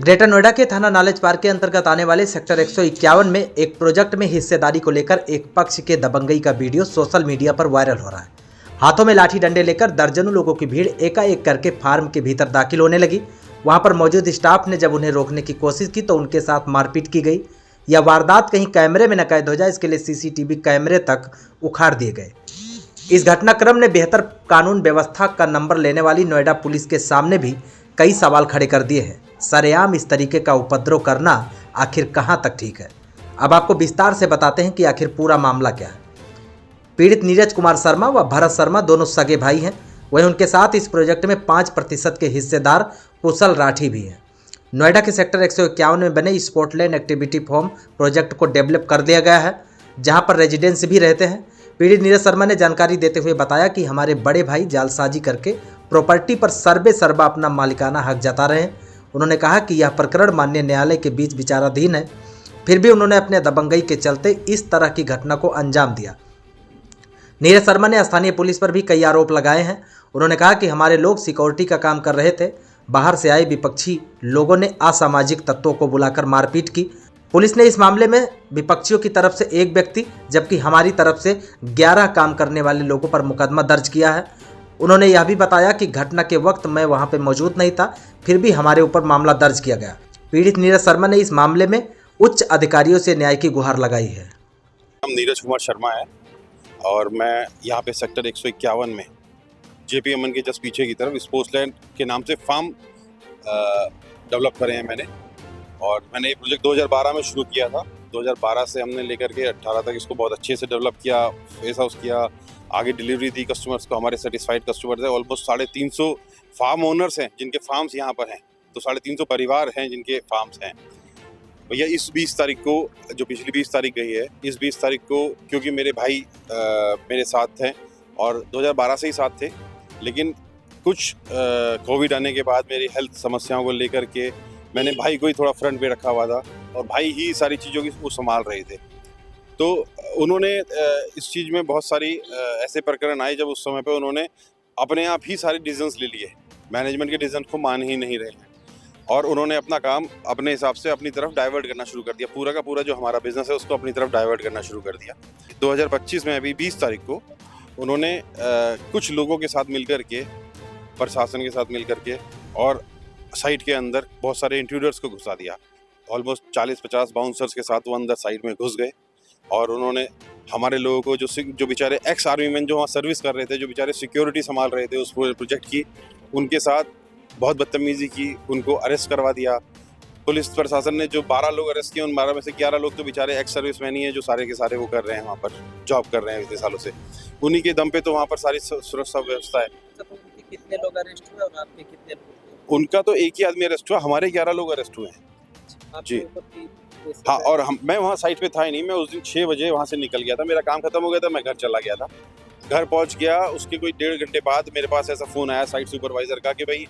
Greater Noida के थाना knowledge park के अंतर्गत आने वाले सेक्टर 151 में एक प्रोजेक्ट में हिस्सेदारी को लेकर एक पक्ष के दबंगई का वीडियो सोशल मीडिया पर वायरल हो रहा है। हाथों में लाठी डंडे लेकर दर्जनों लोगों की भीड़ एकाएक करके फार्म के भीतर दाखिल होने लगी। वहां पर मौजूद स्टाफ ने जब उन्हें रोकने की कोशिश की तो उनके साथ मारपीट की गई। यह वारदात कहीं कैमरे में न कैद हो जाए, इसके लिए सीसीटीवी कैमरे तक उखाड़ दिए गए। इस घटनाक्रम ने बेहतर कानून व्यवस्था का नंबर लेने वाली नोएडा पुलिस के सामने भी कई सवाल खड़े कर दिए हैं। सरेआम इस तरीके का उपद्रव करना आखिर कहां तक ठीक है? अब आपको विस्तार से बताते हैं कि आखिर पूरा मामला क्या है। पीड़ित नीरज कुमार शर्मा व भरत शर्मा दोनों सगे भाई हैं। वहीं उनके साथ इस प्रोजेक्ट में 5% के हिस्सेदार कुशल राठी भी हैं। नोएडा के सेक्टर 151 में बने स्पोर्टलैंड एक्टिविटी फॉर्म प्रोजेक्ट को डेवलप कर दिया गया है, जहां पर रेजिडेंस भी रहते हैं। पीड़ित नीरज शर्मा ने जानकारी देते हुए बताया कि हमारे बड़े भाई जालसाजी करके प्रॉपर्टी पर सर्वे सर्वा अपना मालिकाना हक जता रहे हैं। उन्होंने कहा कि यह प्रकरण माननीय न्यायालय के बीच विचाराधीन है, फिर भी उन्होंने अपने दबंगई के चलते इस तरह की घटना को अंजाम दिया। नीरज शर्मा ने स्थानीय पुलिस पर भी कई आरोप लगाए हैं। उन्होंने कहा कि हमारे लोग सिक्योरिटी का काम कर रहे थे, बाहर से आए विपक्षी लोगों ने असामाजिक तत्वों को बुलाकर मारपीट की। पुलिस ने इस मामले में विपक्षियों की तरफ से एक व्यक्ति जबकि हमारी तरफ से 11 काम करने वाले लोगों पर मुकदमा दर्ज किया है। उन्होंने यह भी बताया कि घटना के वक्त मैं वहां पर मौजूद नहीं था, फिर भी हमारे ऊपर मामला दर्ज किया गया। पीड़ित नीरज शर्मा ने इस मामले में उच्च अधिकारियों से न्याय की गुहार लगाई है। नाम नीरज कुमार शर्मा है और मैं यहाँ पे सेक्टर 151 में जेपी अमन के जस्ट पीछे की तरफ स्पोर्ट्सलैंड के नाम से फार्म डेवलप करे हैं मैंने। और मैंने ये प्रोजेक्ट 2012 में शुरू किया था। 2012 से हमने लेकर के 18 तक इसको बहुत अच्छे से डेवलप किया, फेस हाउस किया, आगे डिलीवरी दी कस्टमर्स को। हमारे सेटिस्फाइड कस्टमर्स हैं। ऑलमोस्ट 350 फार्म ओनर्स हैं जिनके फार्म्स यहाँ पर हैं, तो 350 परिवार हैं जिनके फार्म्स हैं। भैया इस 20 तारीख को, जो पिछली 20 तारीख गई है, इस 20 तारीख को क्योंकि मेरे भाई मेरे साथ थे और 2012 से ही साथ थे, लेकिन कुछ कोविड आने के बाद मेरी हेल्थ समस्याओं को लेकर के मैंने भाई को ही थोड़ा फ्रंट पे रखा हुआ था और भाई ही सारी चीज़ों की वो संभाल रहे थे। तो उन्होंने इस चीज़ में बहुत सारी ऐसे प्रकरण आए जब उस समय पे उन्होंने अपने आप ही सारे डिसीजंस ले लिए। मैनेजमेंट के डिसीजन को मान ही नहीं रहे हैं और उन्होंने अपना काम अपने हिसाब से अपनी तरफ डाइवर्ट करना शुरू कर दिया। पूरा का पूरा जो हमारा बिजनेस है उसको अपनी तरफ डाइवर्ट करना शुरू कर दिया। 2025 में अभी 20 तारीख को उन्होंने कुछ लोगों के साथ मिलकर के, प्रशासन के साथ मिलकर के और साइट के अंदर बहुत सारे इंट्रूडर्स को घुसा दिया। ऑलमोस्ट 40-50 बाउंसर्स के साथ वो अंदर साइट में घुस गए और उन्होंने हमारे लोगों को जो बेचारे एक्स आर्मी मैन जो वहाँ सर्विस कर रहे थे, जो बेचारे सिक्योरिटी संभाल रहे थे उस प्रोजेक्ट की, उनके साथ बहुत बदतमीजी की, उनको अरेस्ट करवा दिया। पुलिस प्रशासन ने जो 12 लोग अरेस्ट किए, उन 12 में से 11 लोग तो बेचारे एक्स सर्विसमैन ही हैं, जो सारे के सारे वो कर रहे हैं, वहाँ पर जॉब कर रहे हैं इतने सालों से। उन्हीं के दम पे तो वहाँ पर सारी सुरक्षा व्यवस्था है। कितने लोग अरेस्ट हुए और आपके कितने लोग? उनका तो एक ही आदमी अरेस्ट हुआ, हमारे 11 लोग अरेस्ट हुए हैं जी। हाँ, और मैं वहाँ साइट पे था ही नहीं। मैं उस दिन 6 बजे वहाँ से निकल गया था, मेरा काम खत्म हो गया था, मैं घर चला गया था। घर पहुँच गया, उसके कोई 1.5 घंटे बाद मेरे पास ऐसा फ़ोन आया साइट सुपरवाइज़र का कि भाई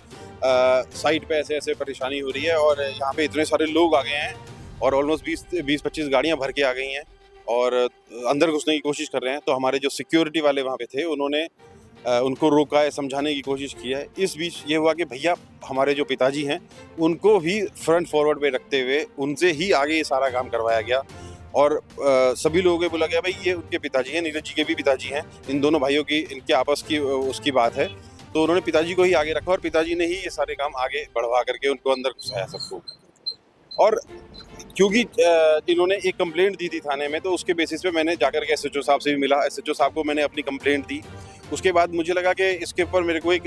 साइट पे ऐसे ऐसे परेशानी हो रही है और यहाँ पे इतने सारे लोग आ गए हैं और ऑलमोस्ट 20-25 गाड़ियाँ भर के आ गई हैं और अंदर घुसने की कोशिश कर रहे हैं। तो हमारे जो सिक्योरिटी वाले वहाँ पे थे, उन्होंने उनको रोका है, समझाने की कोशिश की है। इस बीच ये हुआ कि भैया हमारे जो पिताजी हैं उनको भी फ्रंट फॉरवर्ड पे रखते हुए उनसे ही आगे ये सारा काम करवाया गया और सभी लोगों को बोला गया भाई ये उनके पिताजी हैं, नीरज जी के भी पिताजी हैं, इन दोनों भाइयों की इनके आपस की उसकी बात है। तो उन्होंने पिताजी को ही आगे रखा और पिताजी ने ही ये सारे काम आगे बढ़वा करके उनको अंदर घुसाया सबको। और क्योंकि इन्होंने एक कंप्लेंट दी थी थाने में, तो उसके बेसिस पे मैंने जाकर के एसएचओ साहब से भी मिला। एसएचओ साहब को मैंने अपनी कंप्लेंट दी। उसके बाद मुझे लगा कि इसके ऊपर मेरे को एक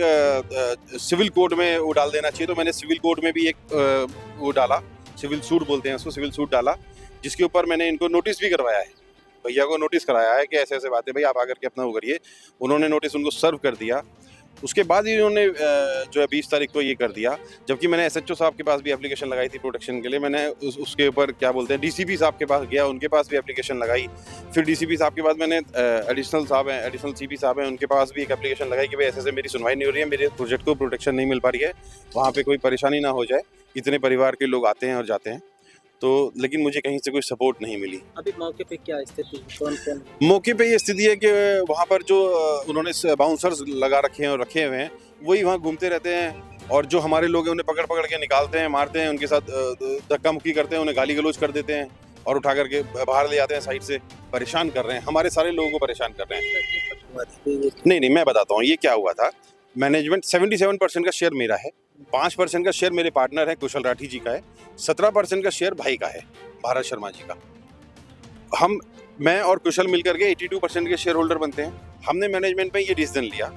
सिविल कोर्ट में वो डाल देना चाहिए, तो मैंने सिविल कोर्ट में भी एक वो डाला, सिविल सूट बोलते हैं उसको, सिविल सूट डाला, जिसके ऊपर मैंने इनको नोटिस भी करवाया है। भैया को नोटिस कराया है कि ऐसे ऐसे बातें भाई आप आकर के अपना वो करिए। उन्होंने नोटिस उनको सर्व कर दिया। उसके बाद ही उन्होंने जो है 20 तारीख को ये कर दिया, जबकि मैंने एसएचओ साहब के पास भी एप्लीकेशन लगाई थी प्रोटेक्शन के लिए। मैंने उसके ऊपर क्या बोलते हैं डीसीपी साहब के पास गया, उनके पास भी एप्लीकेशन लगाई। फिर डीसीपी साहब के बाद मैंने एडिशनल साहब हैं, एडिशनल सीपी साहब हैं, उनके पास भी एक एप्लीकेशन लगाई कि भाई ऐसे ऐसे मेरी सुनवाई नहीं हो रही है, मेरे प्रोजेक्ट को प्रोटेक्शन नहीं मिल पा रही है, वहाँ पर कोई परेशानी ना हो जाए। इतने परिवार के लोग आते हैं और जाते हैं, तो लेकिन मुझे कहीं से कोई सपोर्ट नहीं मिली। अभी मौके पे क्या स्थिति है? कौन मौके पे ये स्थिति है कि वहाँ पर जो उन्होंने बाउंसर्स लगा रखे हैं और रखे हुए हैं, वही वहाँ घूमते रहते हैं और जो हमारे लोग हैं उन्हें पकड़ पकड़ के निकालते हैं, मारते हैं, उनके साथ धक्का मुक्की करते हैं, उन्हें गाली गलौज कर देते हैं और उठा करके बाहर ले जाते हैं साइड से। परेशान कर रहे हैं, हमारे सारे लोगों को परेशान कर रहे हैं। नहीं, मैं बताता हूँ ये क्या हुआ था। मैनेजमेंट 77% का शेयर मेरा है, 5% का शेयर मेरे पार्टनर है कुशल राठी जी का है, 17% का शेयर भाई का है भारत शर्मा जी का। मैं और कुशल मिलकर के 82% के शेयर होल्डर बनते हैं। हमने मैनेजमेंट में ये डिसीजन लिया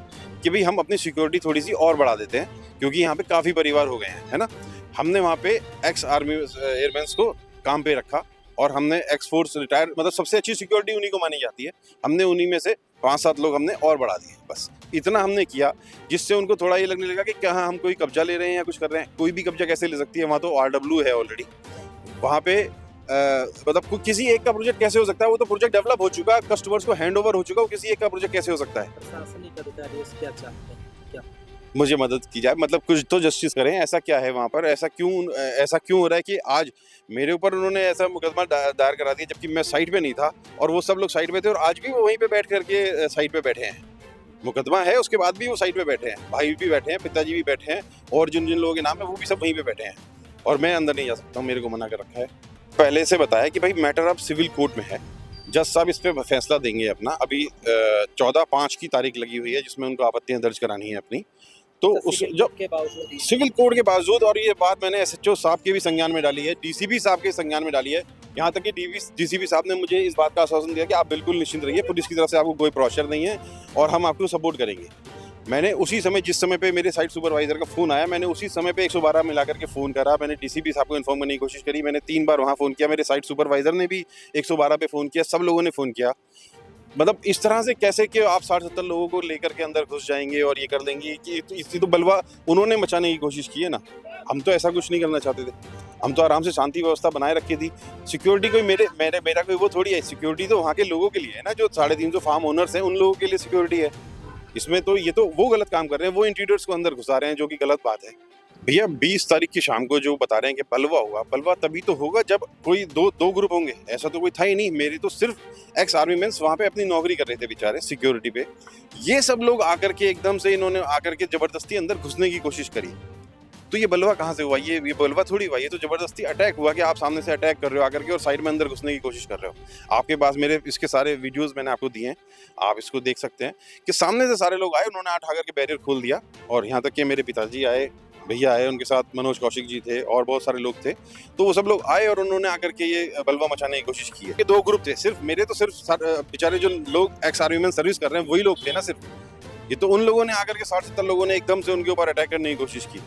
कि भाई हम अपनी सिक्योरिटी थोड़ी सी और बढ़ा देते हैं, क्योंकि यहाँ पे काफ़ी परिवार हो गए हैं, है ना। हमने वहाँ पे एक्स आर्मी एयरमैन्स को काम पे रखा और हमने एक्स फोर्स रिटायर, मतलब सबसे अच्छी सिक्योरिटी उन्हीं को मानी जाती है। हमने उन्हीं में से 5-7 लोग हमने और बढ़ा दिए, बस इतना हमने किया, जिससे उनको थोड़ा ये लगने लगा कि क्या हम कोई कब्जा ले रहे हैं या कुछ कर रहे हैं। कोई भी कब्जा कैसे ले सकती है, वहाँ तो RW है ऑलरेडी। वहाँ पे मतलब किसी एक का प्रोजेक्ट कैसे हो सकता है, वो तो प्रोजेक्ट डेवलप हो चुका, कस्टमर्स को हैंड ओवर हो चुका, वो किसी एक का प्रोजेक्ट कैसे हो सकता है। प्रशासनिक अधिकारी क्या चाहते हैं, क्या मुझे मदद की जाए, मतलब कुछ तो जस्टिस करें। ऐसा क्या है वहाँ पर, ऐसा क्यों हो रहा है कि आज मेरे ऊपर उन्होंने ऐसा मुकदमा दायर करा दिया, जबकि मैं साइट पे नहीं था और वो सब लोग साइट पे थे, और आज भी वो वहीं पे बैठ करके साइट पे बैठे हैं। मुकदमा है, उसके बाद भी वो साइट पे बैठे हैं, भाई भी बैठे हैं, पिताजी भी बैठे हैं, और जिन जिन लोगों के नाम है वो भी सब वहीं पे बैठे हैं, और मैं अंदर नहीं जा सकता हूँ, मेरे को मना कर रखा है। पहले से बताया कि भाई मैटर अब सिविल कोर्ट में है, जज साहब इस पे फैसला देंगे अपना। अभी 14/5 की तारीख लगी हुई है जिसमें उनको आपत्तियां दर्ज करानी है अपनी, तो उस जो सिविल कोर्ट के बावजूद, और ये बात मैंने SHO साहब के भी संज्ञान में डाली है, DCP साहब के संज्ञान में डाली है, यहाँ तक कि DCP साहब ने मुझे इस बात का आश्वासन दिया कि आप बिल्कुल निश्चिंत रहिए, पुलिस की तरफ से आपको कोई प्रेशर नहीं है और हम आपको सपोर्ट करेंगे। मैंने उसी समय, जिस समय पे मेरे साइट सुपरवाइजर का फ़ोन आया, मैंने उसी समय पे 112 मिला करके फ़ोन करा। मैंने DCP साहब को इन्फॉर्म करने की कोशिश करी, मैंने 3 बार वहाँ फ़ोन किया, मेरे साइट सुपरवाइजर ने भी 112 पे फ़ोन किया, सब लोगों ने फ़ोन किया। मतलब इस तरह से कैसे कि आप 60-70 लोगों को लेकर के अंदर घुस जाएंगे और ये कर देंगे, कि इससे तो बलवा उन्होंने मचाने की कोशिश की है ना। हम तो ऐसा कुछ नहीं करना चाहते थे, हम तो आराम से शांति व्यवस्था बनाए रखी थी। सिक्योरिटी कोई मेरा कोई वो थोड़ी है, सिक्योरिटी तो वहाँ के लोगों के लिए है ना, जो 350 फार्म ओनर्स हैं, उन लोगों के लिए सिक्योरिटी है। इसमें तो ये तो वो गलत काम कर रहे हैं, वो इंट्रूडर्स को अंदर घुसा रहे हैं, जो कि गलत बात है। भैया 20 तारीख की शाम को जो बता रहे हैं कि बलवा हुआ, बलवा तभी तो होगा जब कोई दो ग्रुप होंगे, ऐसा तो कोई था ही नहीं। मेरी तो सिर्फ एक्स आर्मी मेंस वहाँ पे अपनी नौकरी कर रहे थे बेचारे सिक्योरिटी पे, ये सब लोग आकर के एकदम से इन्होंने आकर के जबरदस्ती अंदर घुसने की कोशिश करी। तो ये बलवा कहाँ से हुआ, ये बलवा थोड़ी हुआ, ये तो जबरदस्ती अटैक हुआ कि आप सामने से अटैक कर रहे हो आकर के और साइड में अंदर घुसने की कोशिश कर रहे हो। आपके पास मेरे इसके सारे वीडियोस मैंने आपको दिए हैं, आप इसको देख सकते हैं कि सामने से सारे लोग आए, उन्होंने आकर के बैरियर खोल दिया, और यहाँ तक कि मेरे पिताजी आए, भैया आए, उनके साथ मनोज कौशिक जी थे और बहुत सारे लोग थे। तो वो सब लोग आए और उन्होंने आकर के ये बलवा मचाने की कोशिश की है। ये 2 ग्रुप थे, सिर्फ मेरे तो सिर्फ बेचारे जो लोग एक्स आर्मी में सर्विस कर रहे हैं वही लोग थे ना सिर्फ। ये तो उन लोगों ने आकर के 60-70 लोगों ने एकदम से उनके ऊपर अटैक करने की कोशिश की।